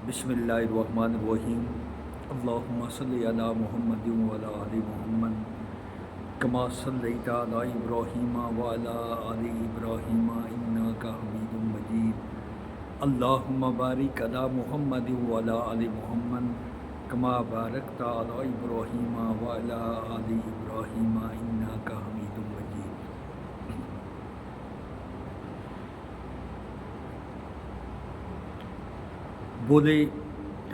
بسم اللہ الرحمن الرحیم اللہم صلی علی محمد وعلی آل محمد کما صلیت علی ابراہیم وعلی آل ابراہیم انک حمید مجید اللہم بارک علی محمد وعلی آل محمد کما بارکت علی ابراہیم وعلی آل ابراہیم انک حمید مجید۔ بولے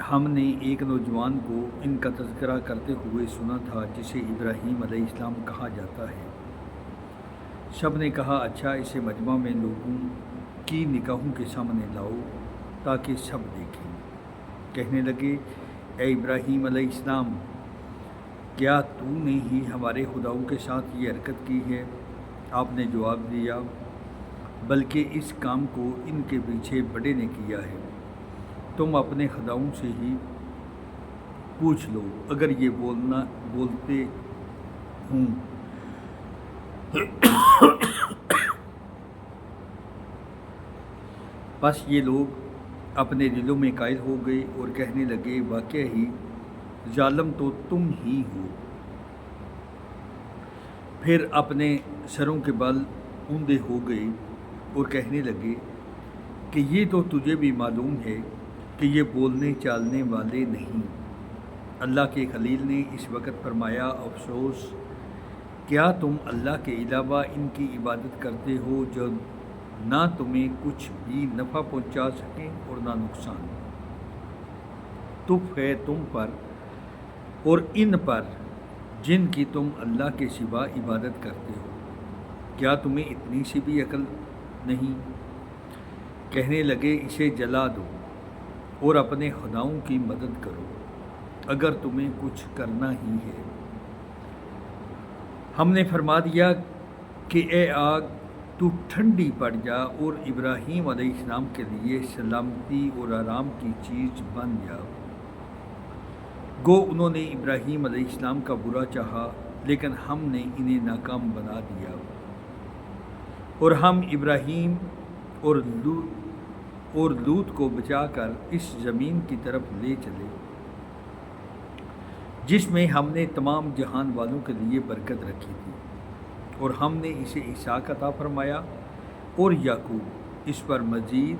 ہم نے ایک نوجوان کو ان کا تذکرہ کرتے ہوئے سنا تھا جسے ابراہیم علیہ السلام کہا جاتا ہے۔ سب نے کہا اچھا اسے مجمع میں لوگوں کی نگاہوں کے سامنے لاؤ تاکہ سب دیکھیں۔ کہنے لگے اے ابراہیم علیہ السلام، کیا تو نے ہی ہمارے خداؤں کے ساتھ یہ حرکت کی ہے؟ آپ نے جواب دیا بلکہ اس کام کو ان کے پیچھے بڑے نے کیا ہے۔ تم اپنے خداؤں سے ہی پوچھ لو اگر یہ بولتے ہوں۔ بس یہ لوگ اپنے دلوں میں قائل ہو گئے اور کہنے لگے واقعہ ہی ظالم تو تم ہی ہو۔ پھر اپنے سروں کے بل اونڈے ہو گئے اور کہنے لگے کہ یہ تو تجھے بھی معلوم ہے کہ یہ بولنے چالنے والے نہیں۔ اللہ کے خلیل نے اس وقت فرمایا افسوس، کیا تم اللہ کے علاوہ ان کی عبادت کرتے ہو جو نہ تمہیں کچھ بھی نفع پہنچا سکیں اور نہ نقصان؟ تف ہے تم پر اور ان پر جن کی تم اللہ کے سوا عبادت کرتے ہو، کیا تمہیں اتنی سی بھی عقل نہیں؟ کہنے لگے اسے جلا دو اور اپنے خداؤں کی مدد کرو اگر تمہیں کچھ کرنا ہی ہے۔ ہم نے فرما دیا کہ اے آگ تو ٹھنڈی پڑ جا اور ابراہیم علیہ السلام کے لیے سلامتی اور آرام کی چیز بن جا۔ گو انہوں نے ابراہیم علیہ السلام کا برا چاہا لیکن ہم نے انہیں ناکام بنا دیا، اور ہم ابراہیم اور لوط کو بچا کر اس زمین کی طرف لے چلے جس میں ہم نے تمام جہان والوں کے لیے برکت رکھی تھی، اور ہم نے اسے اسحاق عطا فرمایا اور یعقوب، اس پر مزید،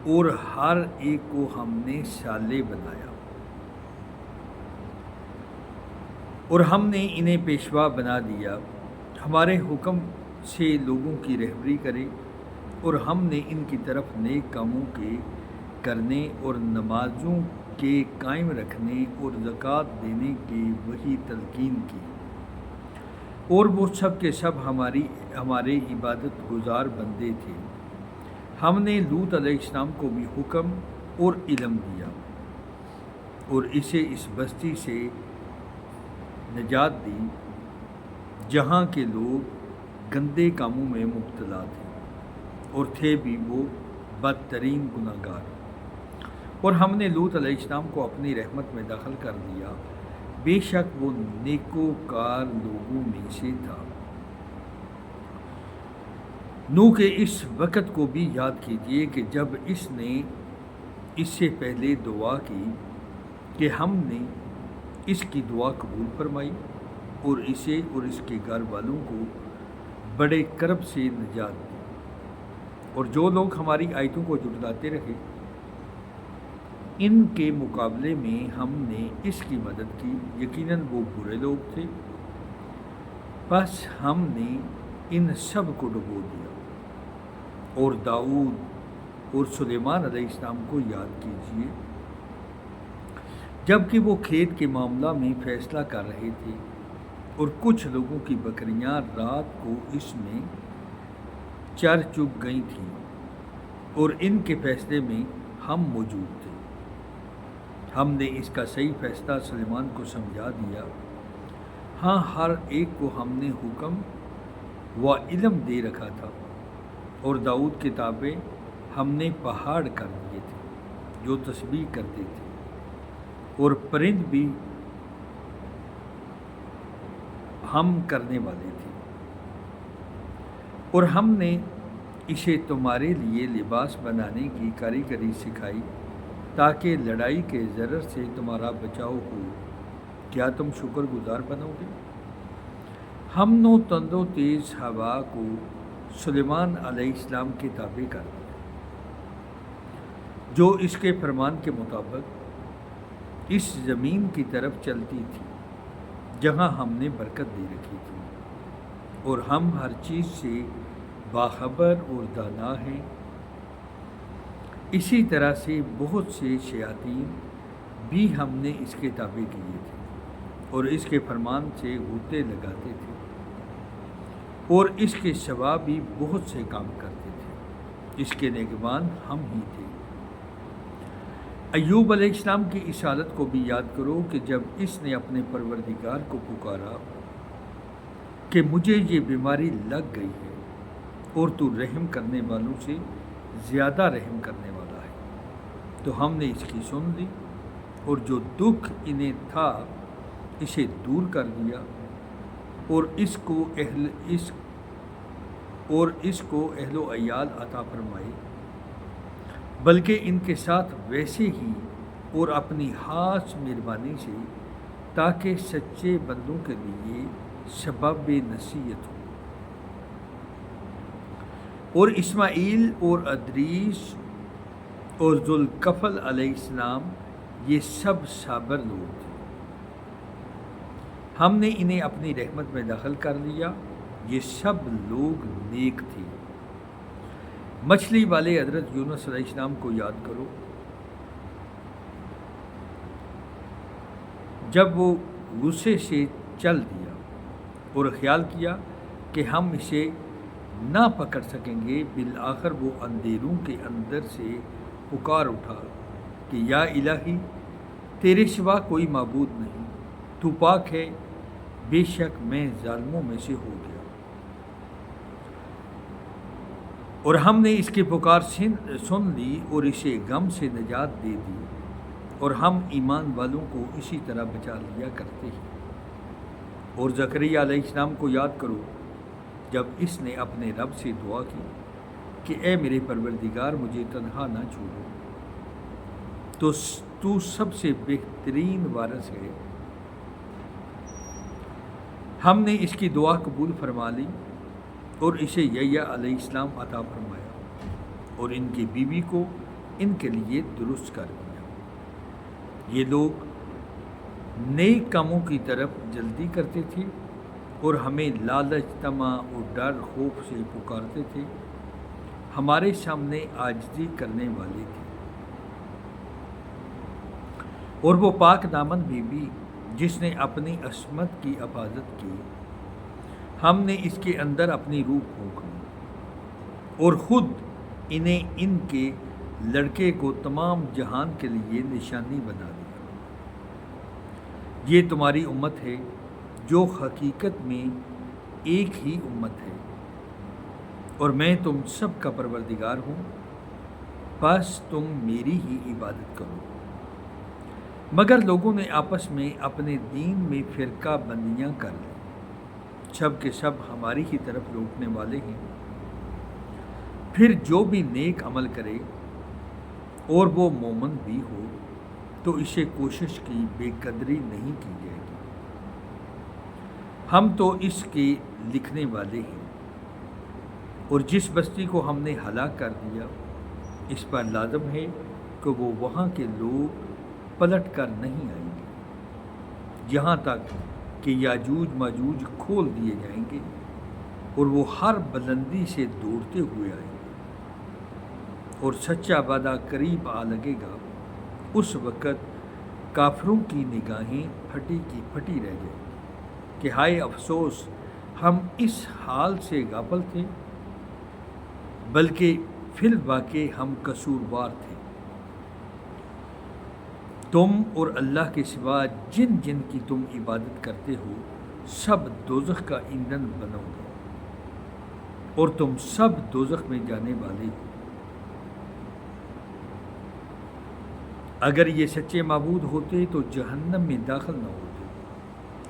اور ہر ایک کو ہم نے صالح بنایا، اور ہم نے انہیں پیشوا بنا دیا ہمارے حکم سے لوگوں کی رہبری کرے، اور ہم نے ان کی طرف نیک کاموں کے کرنے اور نمازوں کے قائم رکھنے اور زکوٰۃ دینے کی وہی تلقین کی، اور وہ سب کے سب ہمارے عبادت گزار بندے تھے۔ ہم نے لوط علیہ السلام کو بھی حکم اور علم دیا اور اسے اس بستی سے نجات دی جہاں کے لوگ گندے کاموں میں مبتلا تھے اور تھے بھی وہ بدترین گناہگار، اور ہم نے لوط علیہ السلام کو اپنی رحمت میں داخل کر دیا، بے شک وہ نیکوکار لوگوں میں سے تھا۔ نوح کے اس وقت کو بھی یاد کیجیے کہ جب اس نے اس سے پہلے دعا کی کہ ہم نے اس کی دعا قبول فرمائی اور اسے اور اس کے گھر والوں کو بڑے کرب سے نجات دی، اور جو لوگ ہماری آیتوں کو جھٹلاتے رہے ان کے مقابلے میں ہم نے اس کی مدد کی، یقیناً وہ برے لوگ تھے۔ بس ہم نے ان سب کو ڈبو دیا، اور داؤد اور سلیمان علیہ السلام کو یاد کیجیے جب کہ وہ کھیت کے معاملہ میں فیصلہ کر رہے تھے، اور کچھ لوگوں کی بکریاں رات کو اس میں چر چگ گئی تھیں، اور ان کے فیصلے میں ہم موجود تھے۔ ہم نے اس کا صحیح فیصلہ سلیمان کو سمجھا دیا۔ ہاں ہر ایک کو ہم نے حکم و علم دے رکھا تھا، اور داؤد کے تابع ہم نے پہاڑ کر دیے تھے جو تسبیح کرتے تھے، اور پرند بھی ہم کرنے والے تھے، اور ہم نے اسے تمہارے لیے لباس بنانے کی کاریگری سکھائی تاکہ لڑائی کے ضرر سے تمہارا بچاؤ ہو، کیا تم شکر گزار بنو گے؟ ہم نے تند و تیز ہوا کو سلیمان علیہ السلام کے تابع کر دیا، جو اس کے فرمان کے مطابق اس زمین کی طرف چلتی تھی جہاں ہم نے برکت دے رکھی تھی، اور ہم ہر چیز سے باخبر اور دانا ہیں۔ اسی طرح سے بہت سے شیاطین بھی ہم نے اس کے تابع کیے تھے اور اس کے فرمان سے غوطے لگاتے تھے، اور اس کے سوا بھی بہت سے کام کرتے تھے۔ اس کے نگہبان ہم ہی تھے۔ ایوب علیہ السلام کی اس حالت کو بھی یاد کرو کہ جب اس نے اپنے پروردگار کو پکارا کہ مجھے یہ بیماری لگ گئی ہے اور تو رحم کرنے والوں سے زیادہ رحم کرنے والا ہے، تو ہم نے اس کی سن لی اور جو دکھ انہیں تھا اسے دور کر دیا، اور اس کو اہل و عیال عطا فرمائے، بلکہ ان کے ساتھ ویسے ہی اور اپنی خاص مہربانی سے، تاکہ سچے بندوں کے لیے سبب نصیحت ہو۔ اور اسماعیل اور ادریس اور ذوالکفل علیہ السلام یہ سب صابر لوگ تھے، ہم نے انہیں اپنی رحمت میں داخل کر لیا، یہ سب لوگ نیک تھے۔ مچھلی والے حضرت یونس علیہ السلام کو یاد کرو، جب وہ غصے سے چل دیا اور خیال کیا کہ ہم اسے نہ پکڑ سکیں گے، بالآخر وہ اندھیروں کے اندر سے پکار اٹھا کہ یا الہی، تیرے سوا کوئی معبود نہیں، تو پاک ہے، بے شک میں ظالموں میں سے ہو گیا۔ اور ہم نے اس کی پکار سن لی اور اسے غم سے نجات دے دی، اور ہم ایمان والوں کو اسی طرح بچا لیا کرتے ہیں۔ اور زکریا علیہ السلام کو یاد کرو، جب اس نے اپنے رب سے دعا کی کہ اے میرے پروردگار، مجھے تنہا نہ چھوڑو، تو سب سے بہترین وارث ہے۔ ہم نے اس کی دعا قبول فرما لی اور اسے یحییٰ علیہ السلام عطا فرمایا، اور ان کی بیوی کو ان کے لیے درست کر دیا۔ یہ لوگ نیک کاموں کی طرف جلدی کرتے تھے اور ہمیں لالچ، طمع اور ڈر خوف سے پکارتے تھے، ہمارے سامنے عاجزی کرنے والے تھے۔ اور وہ پاک دامن بیوی جس نے اپنی عصمت کی حفاظت کی، ہم نے اس کے اندر اپنی روح پھونک لی اور خود انہیں ان کے لڑکے کو تمام جہان کے لیے نشانی بنا دیا۔ یہ تمہاری امت ہے جو حقیقت میں ایک ہی امت ہے، اور میں تم سب کا پروردگار ہوں، بس تم میری ہی عبادت کرو۔ مگر لوگوں نے آپس میں اپنے دین میں فرقہ بندیاں کر لی، سب کے سب ہماری ہی طرف لوٹنے والے ہیں۔ پھر جو بھی نیک عمل کرے اور وہ مومن بھی ہو، تو اسے کوشش کی بے قدری نہیں کی جائے گی۔ ہم تو اس کے لکھنے والے ہیں، اور جس بستی کو ہم نے ہلاک کر دیا، اس پر لازم ہے کہ وہ وہاں کے لوگ پلٹ کر نہیں آئیں گے، یہاں تک کہ یاجوج ماجوج کھول دیے جائیں گے، اور وہ ہر بلندی سے دوڑتے ہوئے آئیں گے، اور سچا وعدہ قریب آ لگے گا۔ اس وقت کافروں کی نگاہیں پھٹی کی پھٹی رہ جائیں گی کہ ہائے افسوس، ہم اس حال سے غافل تھے، بلکہ فی الواقع ہم قصوروار تھے۔ تم اور اللہ کے سوا جن جن کی تم عبادت کرتے ہو، سب دوزخ کا ایندھن بنو گے، اور تم سب دوزخ میں جانے والے ہو۔ اگر یہ سچے معبود ہوتے تو جہنم میں داخل نہ ہوتے،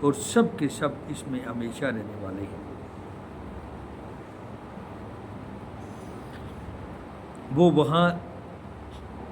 اور سب کے سب اس میں ہمیشہ رہنے والے ہیں۔ وہ وہاں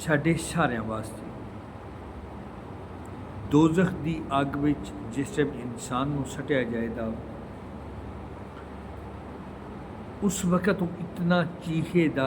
ਸਾਡੇ ਸਾਰਿਆਂ ਵਾਸਤੇ ਦੋਜ਼ਖ ਦੀ ਅੱਗ ਵਿੱਚ ਜਿਸ ਟਾਈਮ ਇਨਸਾਨ ਨੂੰ ਸੱਟਿਆ ਜਾਏਗਾ ਉਸ ਵਕਤ ਉਹ ਇਤਨਾ ਚੀਖੇਗਾ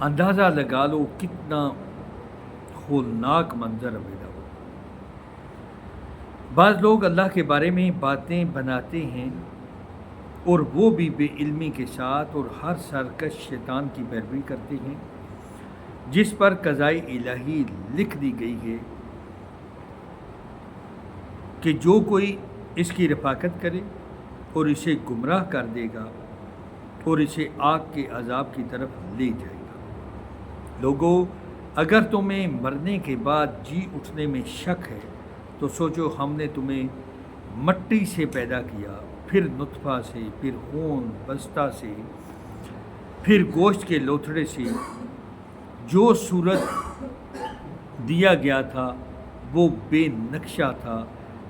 اندازہ لگا لو کتنا ہولناک منظر پیدا ہو۔ بعض لوگ اللہ کے بارے میں باتیں بناتے ہیں اور وہ بھی بے علمی کے ساتھ، اور ہر سرکش شیطان کی پیروی کرتے ہیں جس پر قضائے الہی لکھ دی گئی ہے کہ جو کوئی اس کی رفاقت کرے اور اسے گمراہ کر دے گا اور اسے آگ کے عذاب کی طرف لے جائے گا۔ لوگو، اگر تمہیں مرنے کے بعد جی اٹھنے میں شک ہے تو سوچو، ہم نے تمہیں مٹی سے پیدا کیا، پھر نطفہ سے، پھر خون بستہ سے، پھر گوشت کے لوتھڑے سے۔ جو صورت دیا گیا تھا وہ بے نقشہ تھا،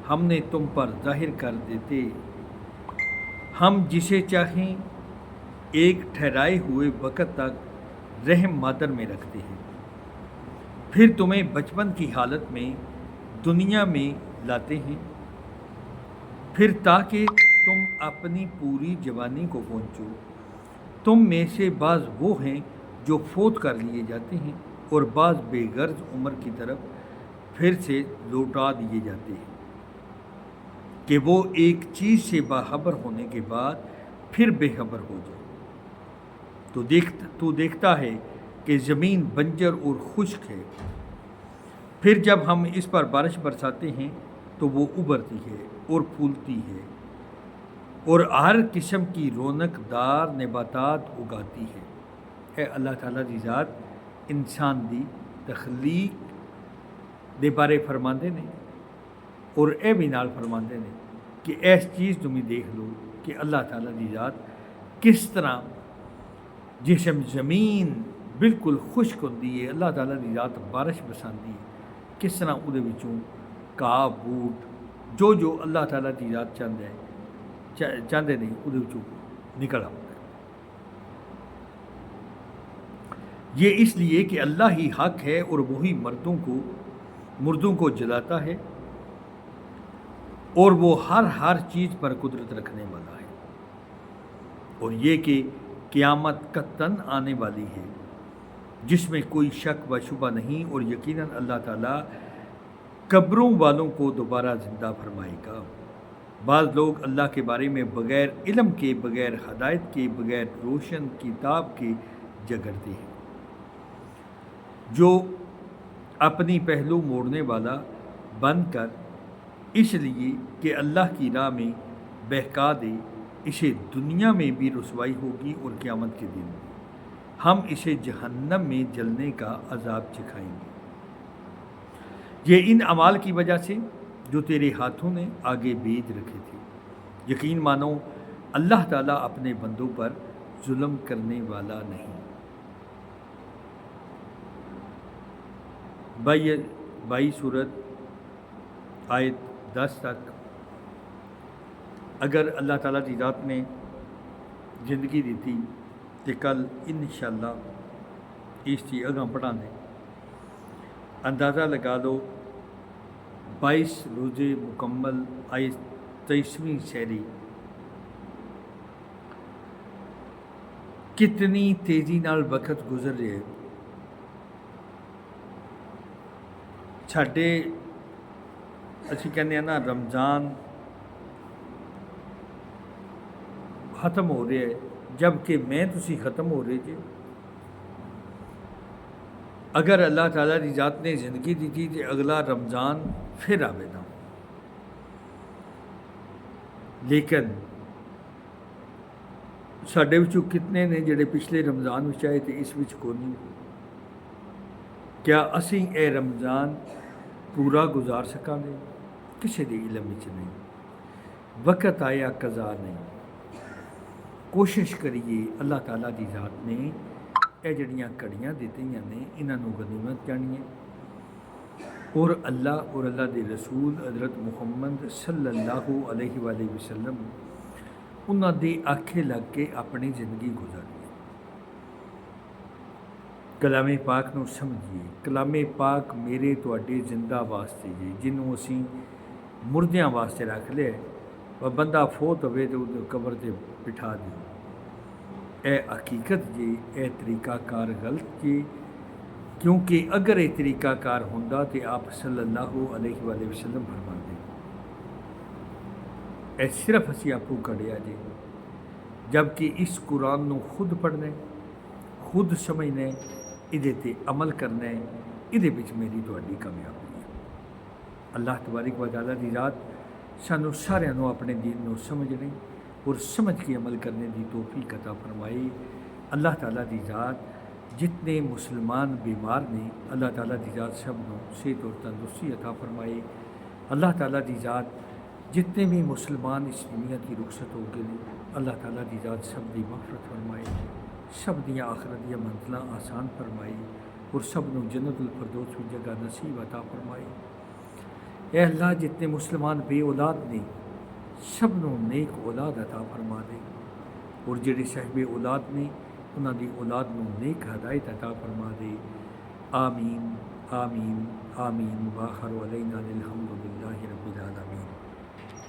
ہم نے تم پر ظاہر کر دیتے۔ ہم جسے چاہیں ایک ٹھہرائے ہوئے وقت تک رحم مادر میں رکھتے ہیں، پھر تمہیں بچپن کی حالت میں دنیا میں لاتے ہیں، پھر تاکہ تم اپنی پوری جوانی کو پہنچو۔ تم میں سے بعض وہ ہیں جو فوت کر لیے جاتے ہیں اور بعض بے غرض عمر کی طرف پھر سے لوٹا دیے جاتے ہیں کہ وہ ایک چیز سے باخبر ہونے کے بعد پھر بے خبر ہو جائے۔ تو دیکھتا ہے کہ زمین بنجر اور خشک ہے، پھر جب ہم اس پر بارش برساتے ہیں تو وہ ابھرتی ہے اور پھولتی ہے اور ہر قسم کی رونق دار نباتات اگاتی ہے۔ اے اللہ تعالیٰ دی ذات انسان دی تخلیق دے بارے فرماندے نے، اور اے بھی نال فرماندے نے کہ ایس چیز تمہیں دیکھ لو کہ اللہ تعالیٰ دی ذات کس طرح جسم زمین بالکل خشک ہوتی ہے، اللہ تعالیٰ دی ذات بارش بساندی ہے، کس طرح وہ گاہ بوٹ جو اللہ تعالیٰ دی ذات چاہتے نہیں وہ نکل آتا ہے۔ یہ اس لیے کہ اللہ ہی حق ہے اور وہی مردوں کو جلاتا ہے، اور وہ ہر چیز پر قدرت رکھنے والا ہے، اور یہ کہ قیامت قطعاً آنے والی ہے جس میں کوئی شک و شبہ نہیں، اور یقیناً اللہ تعالیٰ قبروں والوں کو دوبارہ زندہ فرمائے گا۔ بعض لوگ اللہ کے بارے میں بغیر علم کے، بغیر ہدایت کے، بغیر روشن کتاب کے جھگڑتے ہیں، جو اپنی پہلو موڑنے والا بن کر اس لیے کہ اللہ کی راہ میں بہکا دے، اسے دنیا میں بھی رسوائی ہوگی اور قیامت کے دن ہم اسے جہنم میں جلنے کا عذاب چکھائیں گے۔ یہ ان اعمال کی وجہ سے جو تیرے ہاتھوں نے آگے بھیج رکھے تھے۔ یقین مانو اللہ تعالیٰ اپنے بندوں پر ظلم کرنے والا نہیں۔ بائی سورت آیت 10 تک۔ اگر اللہ تعالیٰ کی ذات نے زندگی دیتی تو کل انشاءاللہ اس کی اگاں پڑھا دیں۔ اندازہ لگا لو 22 روزے مکمل، آئی 23ویں سحری، کتنی تیزی نال وقت گزر رہا ہے۔ اسی کہنے ہیں نا رمضان ختم ہو رہا ہے، جب کہ میں تسی ختم ہو رہے تھے۔ اگر اللہ تعالیٰ کی ذات نے زندگی دی تھی تو اگلا رمضان پھر آئے گا، لیکن ساڈے وچوں کتنے نے جڑے پچھلے رمضان وچ آئے تھے اس وچ کوئی نہیں۔ کیا اسی اے رمضان پورا گزار سکاں گے؟ کسی دے علم وچ نہیں، وقت آیا قضا نہیں۔ کوشش کریے اللہ تعالیٰ کی ذات نے یہ جڑیاں کڑیاں دیتی نے انہاں نوں غنیمت جانیے، اور اللہ اور اللہ دے رسول حضرت محمد صلی اللہ علیہ وآلہ وسلم انہاں دے آکھے لگ کے اپنی زندگی گزاریے۔ کلام پاک نو سمجھیے۔ کلام پاک میرے تواڈے زندہ واسطے جی، جنوں اسی مردیاں واسطے رکھ لیا، اور بندہ فوت ہوئے تو قبر تے بٹھا دیو، اے حقیقت جے اے طریقہ کار غلط جے، کیونکہ اگر یہ طریقہ کار ہوندا تو آپ صلی اللہ علیہ وآلہ وسلم فرماندے اے صرف اسی آپ کو کڑیا جے، جبکہ اس قرآن نو خود پڑھنا ہے، خود سمجھنا ہے، ادھے تے عمل کرنا ہے، ادھے وچ میری تہاڈی کامیابی ہے۔ اللہ تبارک و تعالیٰ دی ذات سانو سارے نو اپنے دین نو سمجھنے اور سمجھ کے عمل کرنے دی توفیق عطا فرمائے۔ اللہ تعالیٰ دی ذات جتنے مسلمان بیمار نے، اللہ تعالیٰ دی ذات سب نو صحت اور تندرستی عطا فرمائے۔ اللہ تعالیٰ دی ذات جتنے بھی مسلمان اس دنیا کی رخصت ہو گئے ہیں، اللہ تعالیٰ دی ذات سب دی مغفرت فرمائے، سب دیا آخرت دیا منزلہ آسان فرمائے اور سب نو جنت الفردوس کی جگہ نصیب عطا فرمائے۔ اے اللہ جتنے مسلمان بے اولاد نے، سب نو نیک اولاد عطا فرما دے، اور جڑے صاحب اولاد نے انہاں دی اولاد نو نیک ہدایت عطا فرما دے۔ آمین آمین آمین، وآخر علینا الحمد